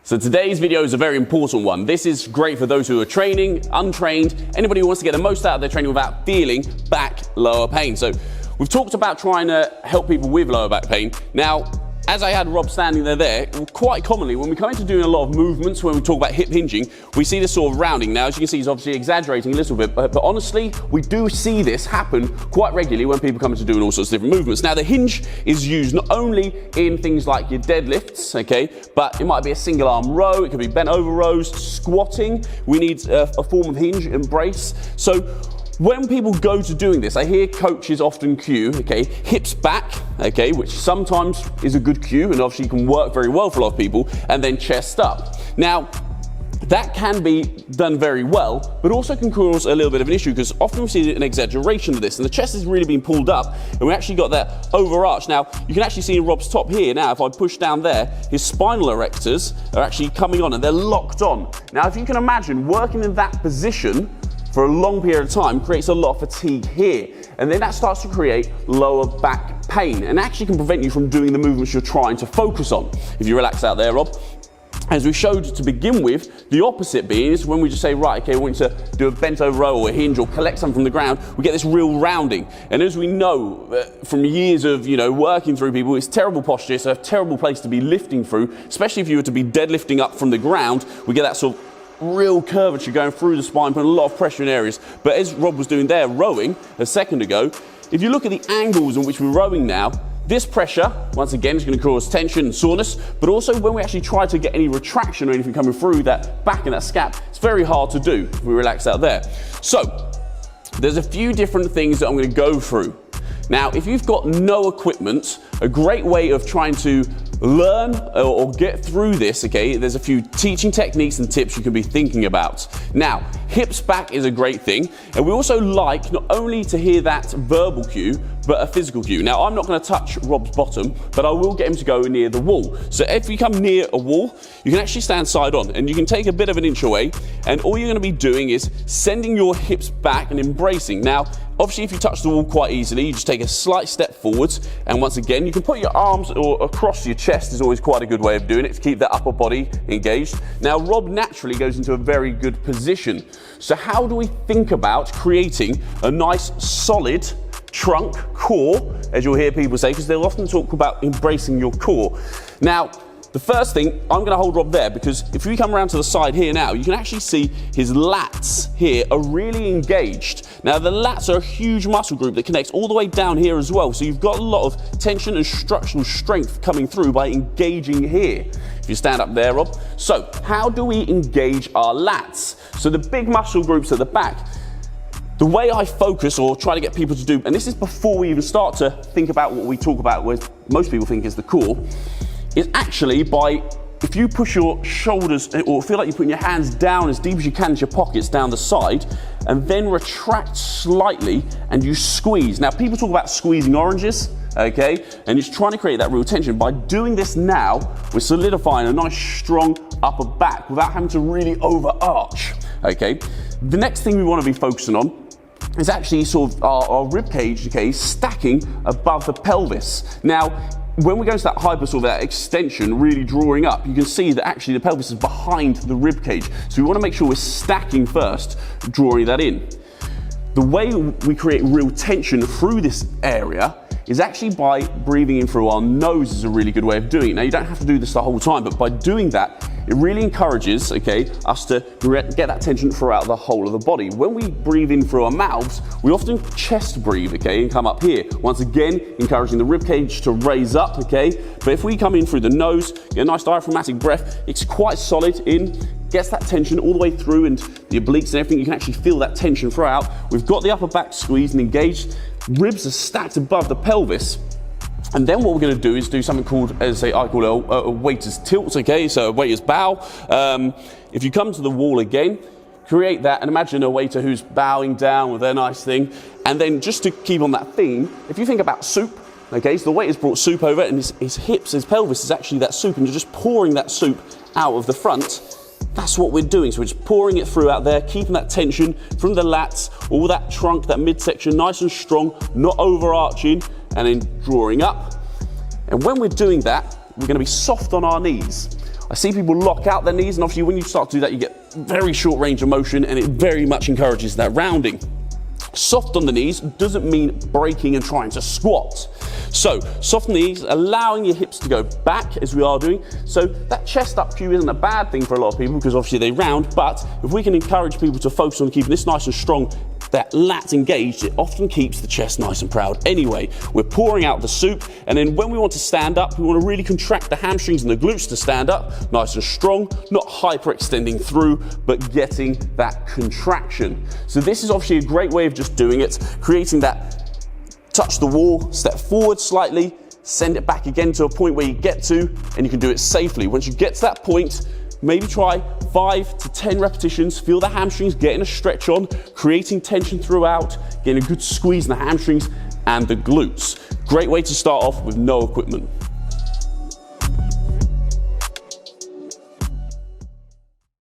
So today's video is a very important one. This is great for those who are training, untrained, anybody who wants to get the most out of their training without feeling back lower pain. So we've talked about trying to help people with lower back pain. Now, as I had Rob standing there, quite commonly when we come into doing a lot of movements, when we talk about hip hinging, we see this sort of rounding. Now, as you can see, he's obviously exaggerating a little bit, but honestly, we do see this happen quite regularly when people come into doing all sorts of different movements. Now, the hinge is used not only in things like your deadlifts, okay, but it might be a single arm row, it could be bent over rows, squatting. We need a form of hinge and brace. So when people go to doing this, I hear coaches often cue, okay, hips back, okay, which sometimes is a good cue and obviously can work very well for a lot of people, and then chest up. Now, that can be done very well, but also can cause a little bit of an issue because often we see an exaggeration of this and the chest is really being pulled up and we actually got that overarch. Now, you can actually see in Rob's top here now, if I push down there, his spinal erectors are actually coming on and they're locked on. Now, if you can imagine working in that position for a long period of time creates a lot of fatigue here. And then that starts to create lower back pain and actually can prevent you from doing the movements you're trying to focus on. If you relax out there, Rob. As we showed to begin with, the opposite being is when we just say, right, okay, we want to do a bent over row or a hinge or collect something from the ground, we get this real rounding. And as we know from years of, working through people, it's terrible posture, it's a terrible place to be lifting through, especially if you were to be deadlifting up from the ground, we get that sort of real curvature going through the spine, putting a lot of pressure in areas. But as Rob was doing there, rowing a second ago, if you look at the angles in which we're rowing now, this pressure, once again, is going to cause tension and soreness, but also when we actually try to get any retraction or anything coming through that back and that scap, it's very hard to do if we relax out there. So, there's a few different things that I'm going to go through. Now, if you've got no equipment, a great way of trying to learn or get through this, okay, there's a few teaching techniques and tips you can be thinking about. Now, hips back is a great thing, and we also like not only to hear that verbal cue, but a physical cue. Now, I'm not going to touch Rob's bottom, but I will get him to go near the wall. So if you come near a wall, you can actually stand side on, and you can take a bit of an inch away, and all you're going to be doing is sending your hips back and embracing. Now, obviously, if you touch the wall quite easily, you just take a slight step forwards, and once again, you can put your arms or across your chest is always quite a good way of doing it to keep that upper body engaged. Now, Rob naturally goes into a very good position. So how do we think about creating a nice, solid trunk core, as you'll hear people say, because they'll often talk about embracing your core. Now, the first thing, I'm going to hold Rob there because if we come around to the side here now, you can actually see his lats here are really engaged. Now, the lats are a huge muscle group that connects all the way down here as well. So you've got a lot of tension and structural strength coming through by engaging here. If you stand up there, Rob. So how do we engage our lats? So the big muscle groups at the back, the way I focus or try to get people to do, and this is before we even start to think about what we talk about, where most people think is the core, is actually by, if you push your shoulders or feel like you're putting your hands down as deep as you can into your pockets down the side and then retract slightly and you squeeze. Now, people talk about squeezing oranges, okay, and it's trying to create that real tension. By doing this now, we're solidifying a nice strong upper back without having to really overarch, okay. The next thing we want to be focusing on is actually sort of our rib cage, okay, stacking above the pelvis. Now, when we go into that hyper sort of that extension, really drawing up, you can see that actually the pelvis is behind the rib cage. So we want to make sure we're stacking first, drawing that in. The way we create real tension through this area is actually by breathing in through our nose is a really good way of doing it. Now, you don't have to do this the whole time, but by doing that, it really encourages, okay, us to get that tension throughout the whole of the body. When we breathe in through our mouths, we often chest breathe, okay, and come up here. Once again, encouraging the rib cage to raise up, okay. But if we come in through the nose, get a nice diaphragmatic breath, it's quite solid in, gets that tension all the way through and the obliques and everything, you can actually feel that tension throughout. We've got the upper back squeezed and engaged, ribs are stacked above the pelvis. And then what we're going to do is do something called, as I call it, a waiter's tilt, okay, so a waiter's bow. If you come to the wall again, create that and imagine a waiter who's bowing down with their nice thing. And then just to keep on that theme, if you think about soup, okay, so the waiter's brought soup over and his hips, his pelvis is actually that soup and you're just pouring that soup out of the front. That's what we're doing. So we're just pouring it through out there, keeping that tension from the lats, all that trunk, that midsection, nice and strong, not overarching, and then drawing up. And when we're doing that, we're going to be soft on our knees. I see people lock out their knees, and obviously when you start to do that, you get very short range of motion, and it very much encourages that rounding. Soft on the knees doesn't mean breaking and trying to squat. So soft knees, allowing your hips to go back as we are doing. So that chest up cue isn't a bad thing for a lot of people because obviously they round, but if we can encourage people to focus on keeping this nice and strong, that lats engaged, it often keeps the chest nice and proud. Anyway, we're pouring out the soup, and then when we want to stand up, we want to really contract the hamstrings and the glutes to stand up, nice and strong, not hyperextending through, but getting that contraction. So this is obviously a great way of just doing it, creating that touch the wall, step forward slightly, send it back again to a point where you get to, and you can do it safely. Once you get to that point, maybe try 5 to 10 repetitions, feel the hamstrings getting a stretch on, creating tension throughout, getting a good squeeze in the hamstrings and the glutes. Great way to start off with no equipment.